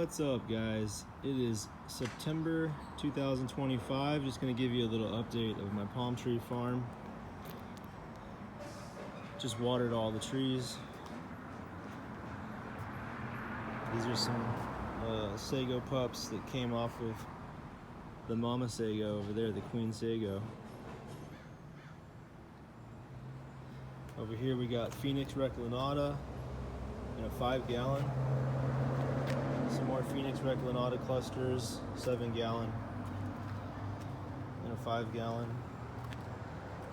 What's up, guys? It is September 2025. Just going to give you a little update of my palm tree farm. Just watered all the trees. These are some sago pups that came off of the mama sago over there, the queen sago. Over here we got Phoenix Reclinata in a 5-gallon. Some more Phoenix Reclinata clusters, 7-gallon and a 5-gallon.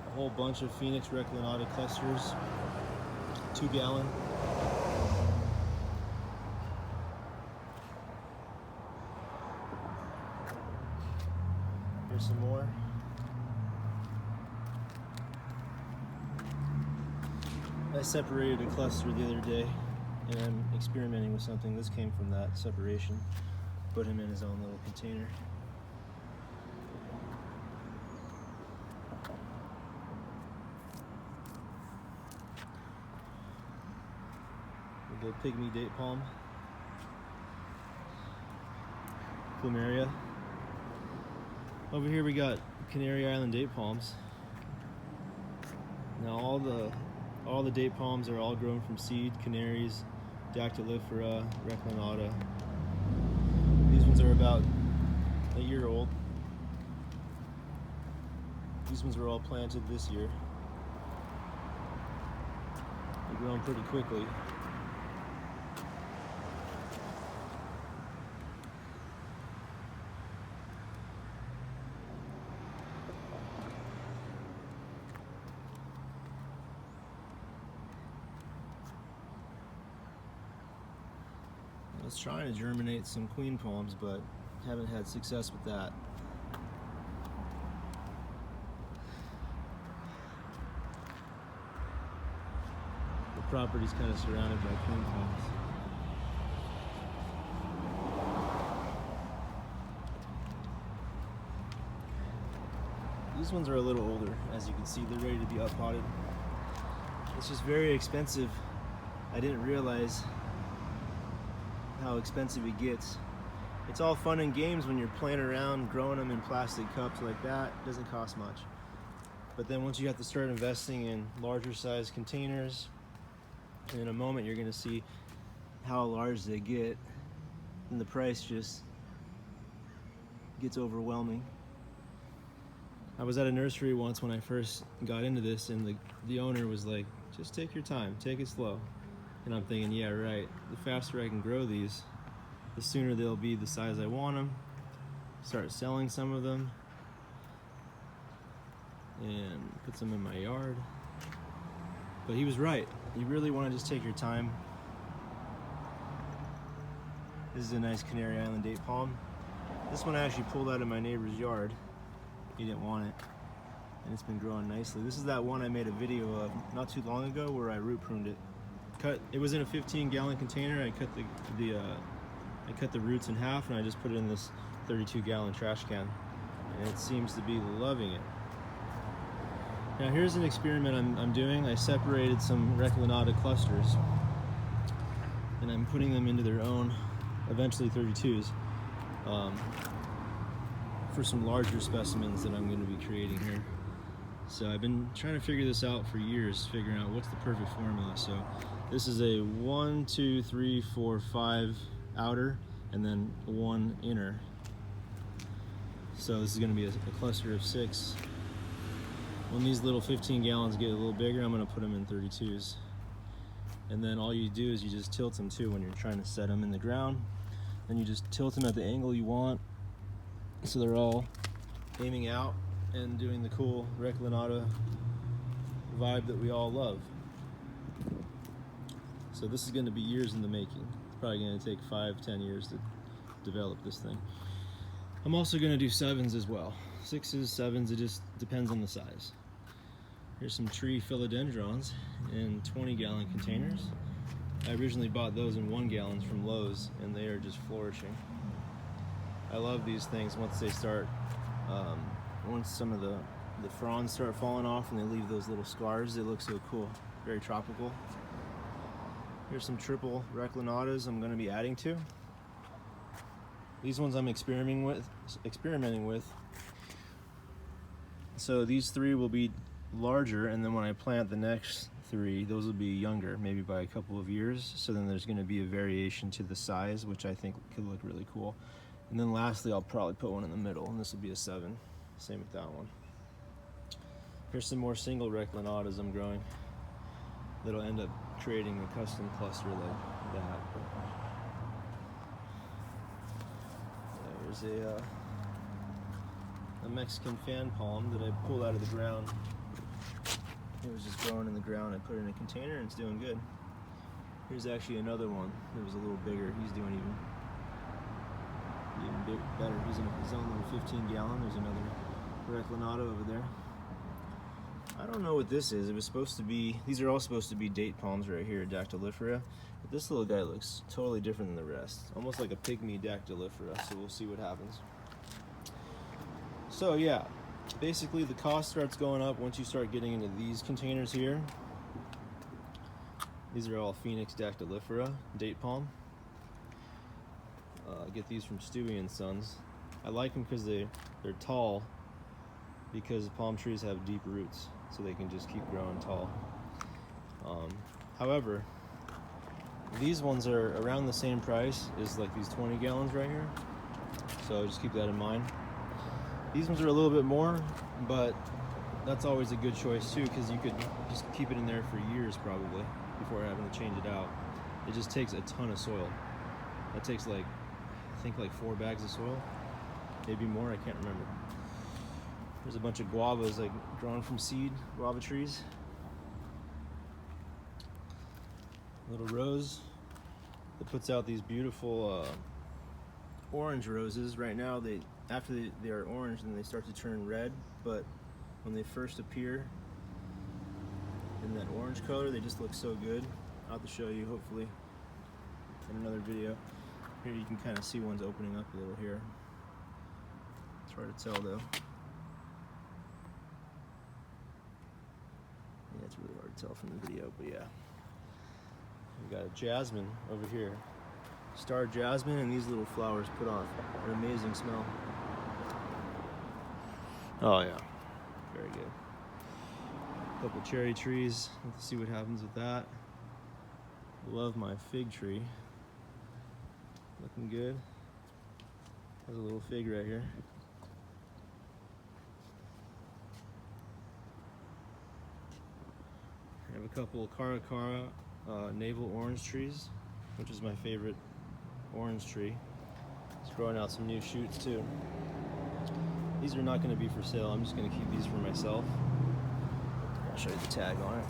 A whole bunch of Phoenix Reclinata clusters, 2-gallon. Here's some more. I separated a cluster the other day, and I'm experimenting with something. This came from that separation. Put him in his own little container. The pygmy date palm, plumeria. Over here we got Canary Island date palms. Now all the date palms are all grown from seed. Canaries, Dactylifera, Reclinata. These ones are about a year old. These ones were all planted this year. They're growing pretty quickly. I was trying to germinate some queen palms, but haven't had success with that. The property's kind of surrounded by queen palms. These ones are a little older, as you can see. They're ready to be up-potted. It's just very expensive. I didn't realize how expensive it gets. It's all fun and games when you're playing around growing them in plastic cups like that. It doesn't cost much. But then once you have to start investing in larger size containers, in a moment you're going to see how large they get, and the price just gets overwhelming. I was at a nursery once when I first got into this, and the owner was like, just take your time, take it slow. And I'm thinking, yeah, right. The faster I can grow these, the sooner they'll be the size I want them. Start selling some of them and put some in my yard. But he was right. You really want to just take your time. This is a nice Canary Island date palm. This one I actually pulled out of my neighbor's yard. He didn't want it, and it's been growing nicely. This is that one I made a video of not too long ago where I root pruned it. It was in a 15-gallon container. I cut the roots in half, and I just put it in this 32-gallon trash can, and it seems to be loving it. Now here's an experiment I'm doing. I separated some Reclinata clusters, and I'm putting them into their own, eventually 32s, for some larger specimens that I'm going to be creating here. So I've been trying to figure this out for years, figuring out what's the perfect formula. So this is a 1, 2, 3, 4, 5 outer, and then 1 inner. So this is going to be a cluster of 6. When these little 15 gallons get a little bigger, I'm going to put them in 32s. And then all you do is you just tilt them too when you're trying to set them in the ground. Then you just tilt them at the angle you want, so they're all aiming out and doing the cool Reclinata vibe that we all love. So this is going to be years in the making. It's probably going to take 5-10 years to develop this thing. I'm also going to do 7s as well. 6s, 7s, it just depends on the size. Here's some tree philodendrons in 20-gallon containers. I originally bought those in 1 gallons from Lowe's, and they are just flourishing. I love these things once they start, once some of the fronds start falling off and they leave those little scars. They look so cool, very tropical. Here's some triple Reclinatas I'm going to be adding to. These ones I'm experimenting with. So these 3 will be larger, and then when I plant the next 3, those will be younger, maybe by a couple of years. So then there's going to be a variation to the size, which I think could look really cool. And then lastly, I'll probably put one in the middle, and this will be a 7. Same with that one. Here's some more single Reclinatas I'm growing that'll end up creating a custom cluster like that. There's a Mexican fan palm that I pulled out of the ground. It was just growing in the ground. I put it in a container and it's doing good. Here's actually another one that was a little bigger. He's doing even better. He's in his own little 15-gallon. There's another Reclinata over there. I don't know what this is. It was supposed to be, these are all supposed to be date palms right here, Dactylifera. But this little guy looks totally different than the rest. Almost like a pygmy Dactylifera, so we'll see what happens. So yeah, basically the cost starts going up once you start getting into these containers here. These are all Phoenix Dactylifera, date palm. I get these from Stewie and Sons. I like them because they're tall, because palm trees have deep roots, so they can just keep growing tall. However, these ones are around the same price as like these 20 gallons right here, so just keep that in mind. These ones are a little bit more, but that's always a good choice too, because you could just keep it in there for years probably before having to change it out. It just takes a ton of soil. That takes like, I think like 4 bags of soil, maybe more, I can't remember. There's a bunch of guavas like grown from seed, guava trees. Little rose that puts out these beautiful orange roses. Right now, after they are orange, then they start to turn red, but when they first appear in that orange color, they just look so good. I'll have to show you hopefully in another video. Here you can kind of see one's opening up a little here. It's hard to tell though. Yeah, it's really hard to tell from the video, but yeah. We got a jasmine over here. Star jasmine, and these little flowers put off an amazing smell. Oh yeah, very good. A couple cherry trees. Let's see what happens with that. Love my fig tree. Looking good. There's a little fig right here. I have a couple Caracara navel orange trees, which is my favorite orange tree. It's growing out some new shoots too. These are not going to be for sale. I'm just going to keep these for myself. I'll show you the tag on it.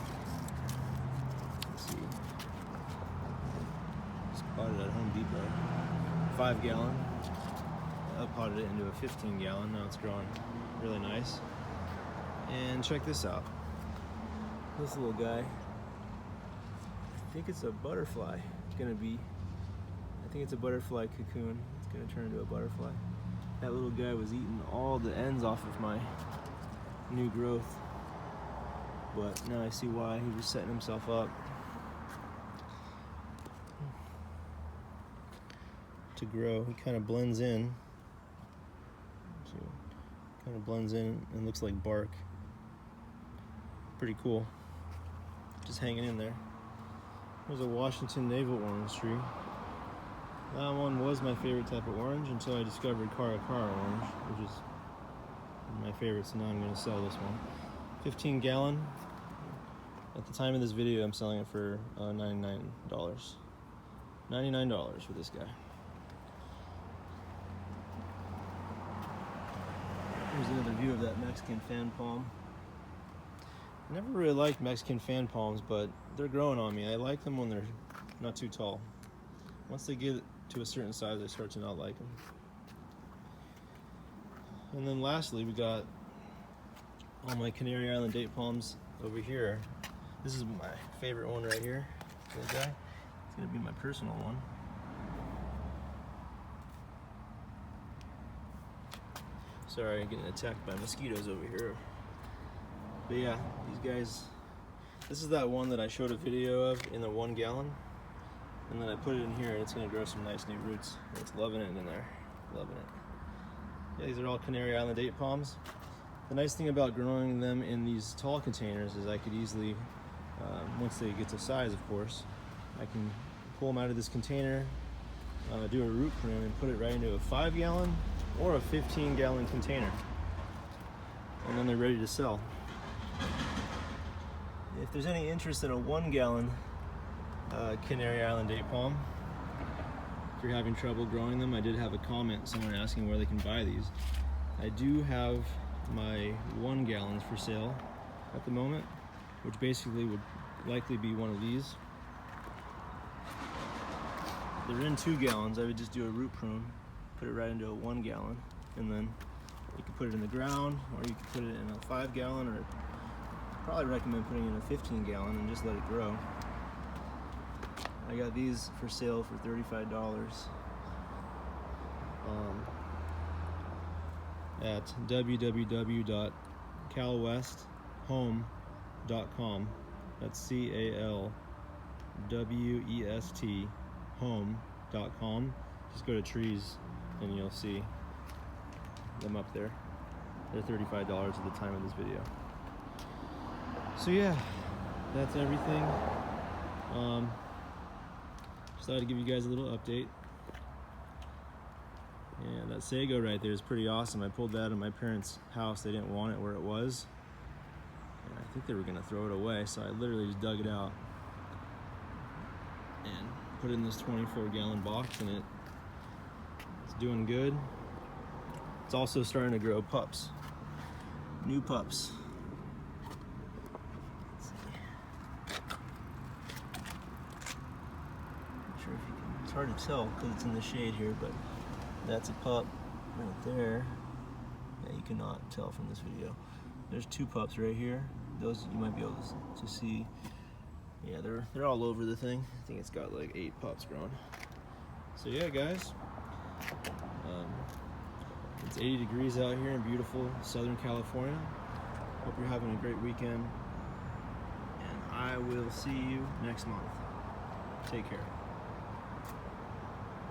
Let's see. Just bought it at Home Depot. 5-gallon. I potted it into a 15-gallon. Now it's growing really nice. And check this out. This little guy. I think it's a butterfly. It's gonna be, I think it's a butterfly cocoon. It's gonna turn into a butterfly. That little guy was eating all the ends off of my new growth, but now I see why. He was setting himself up to grow. He kind of blends in. Kind of blends in and looks like bark. Pretty cool. Just hanging in there. There's a Washington navel orange tree. That one was my favorite type of orange until I discovered Caracara orange, which is my favorite, so now I'm going to sell this one. 15-gallon. At the time of this video, I'm selling it for $99. $99 for this guy. Here's another view of that Mexican fan palm. I never really liked Mexican fan palms, but they're growing on me. I like them when they're not too tall. Once they get to a certain size, I start to not like them. And then lastly, we got all my Canary Island date palms over here. This is my favorite one right here. This guy. It's gonna be my personal one. Sorry, I'm getting attacked by mosquitoes over here. But yeah, these guys, this is that one that I showed a video of in the 1 gallon. And then I put it in here and it's gonna grow some nice new roots. It's loving it in there. Loving it. Yeah, these are all Canary Island date palms. The nice thing about growing them in these tall containers is I could easily, once they get to size, of course, I can pull them out of this container, do a root prune, and put it right into a 5-gallon or a 15-gallon container. And then they're ready to sell. If there's any interest in a 1-gallon Canary Island date palm, if you're having trouble growing them, I did have a comment, someone asking where they can buy these. I do have my 1 gallons for sale at the moment, which basically would likely be one of these. If they're in 2 gallons, I would just do a root prune, put it right into a 1 gallon, and then you can put it in the ground, or you can put it in a 5 gallon, or probably recommend putting it in a 15 gallon and just let it grow. I got these for sale for $35 at www.calwesthome.com. That's CALWEST home.com. Just go to trees and you'll see them up there. They're $35 at the time of this video. So yeah, that's everything. Just thought I'd give you guys a little update. And that sago right there is pretty awesome. I pulled that out of my parents' house. They didn't want it where it was, and I think they were gonna throw it away, so I literally just dug it out and put it in this 24-gallon box, and it's doing good. It's also starting to grow pups, new pups. It's hard to tell because it's in the shade here, but that's a pup right there. Yeah, you cannot tell from this video. There's 2 pups right here. Those you might be able to see. Yeah, they're all over the thing. I think it's got like 8 pups grown. So yeah, guys, it's 80 degrees out here in beautiful Southern California. Hope you're having a great weekend, and I will see you next month. Take care.